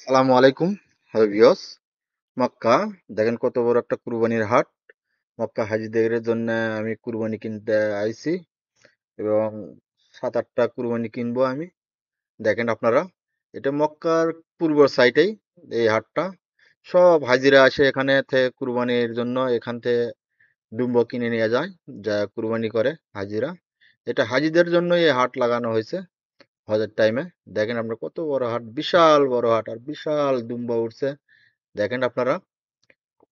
আসসালামু আলাইকুম। Hello viewers. Mecca দেখেন কত বড় একটা কুরবানির হাট। মক্কা হাজিদের জন্য আমি কুরবানি কিনতে আইছি এবং 7-8টা কুরবানি কিনবো আমি। দেখেন আপনারা, এটা মক্কার পূর্ব সাইডেই এই হাটটা। সব হাজিরা আসে এখানে কুরবানির জন্য, এখান থেকে দুম্ব কিনে নিয়ে যায়, যা কুরবানি করে হাজিরা। এটা হাজিদের জন্য এই হাট লাগানো হয়েছে হজের টাইমে। দেখেন আপনারা কত বড় হাট, বিশাল বড় হাট আর বিশাল দুম্বা উঠছে। দেখেন আপনারা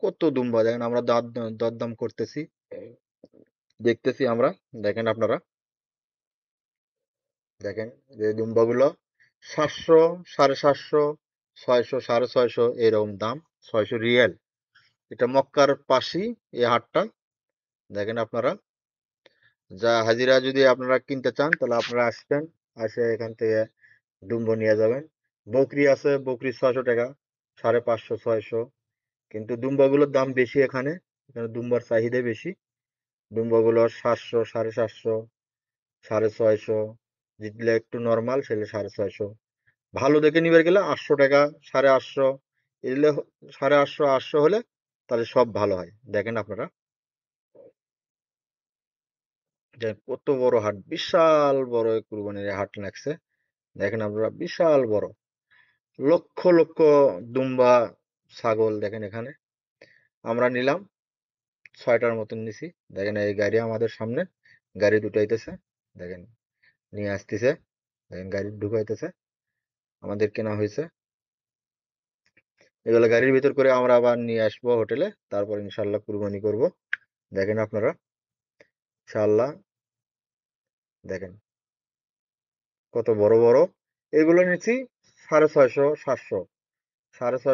কত দুম্বা, দেখেন আমরা দরদাম করতেছি, দেখতেছি আমরা। দেখেন আপনারা, দেখেন যে দুম্বাগুলো 700, 750, 600, 650 এরকম দাম। 600 রিয়াল। এটা মক্কার পাশেই এই হাটটা। দেখেন আপনারা, যা হাজিরা যদি আপনারা কিনতে চান তাহলে আপনারা আসবেন, আসে এখান থেকে দুম্ব নিয়ে যাবেন। বকরি আছে, বকরি 600 টাকা, 550, 600। কিন্তু দুম্বাগুলোর দাম বেশি এখানে, এখানে দুম্বার চাহিদা বেশি। ডুম্বাগুলো 700, 750, 650। যেগুলো একটু নর্মাল সেগুলো 650। ভালো দেখে নিবে গেলে 800 টাকা, 850। এগুলো 850, 800 হলে তাহলে সব ভালো হয়। দেখেন আপনারা যে কত বড় হাট, বিশাল বড় কুরবানির হাট লাগছে। দেখেন আপনারা, বিশাল বড়, লক্ষ লক্ষ দুম্বা, ছাগল। দেখেন এখানে আমরা নিলাম 6টার মতন নিছি। দেখেন এই গাড়ি আমাদের সামনে, গাড়ি দুটাইতেছে। দেখেন নিয়ে আসতেছে, দেখেন গাড়ি ঢুকাইতেছে, আমাদের কেনা হয়েছে। এগুলো গাড়ির ভিতর করে আমরা আবার নিয়ে আসবো হোটেলে, তারপর ইনশাল্লাহ কুরবানি করব। দেখেন আপনারা, ইনশাল্লাহ। দেখেন কত বড় বড়। এগুলো নিচ্ছি 650, 700, 650।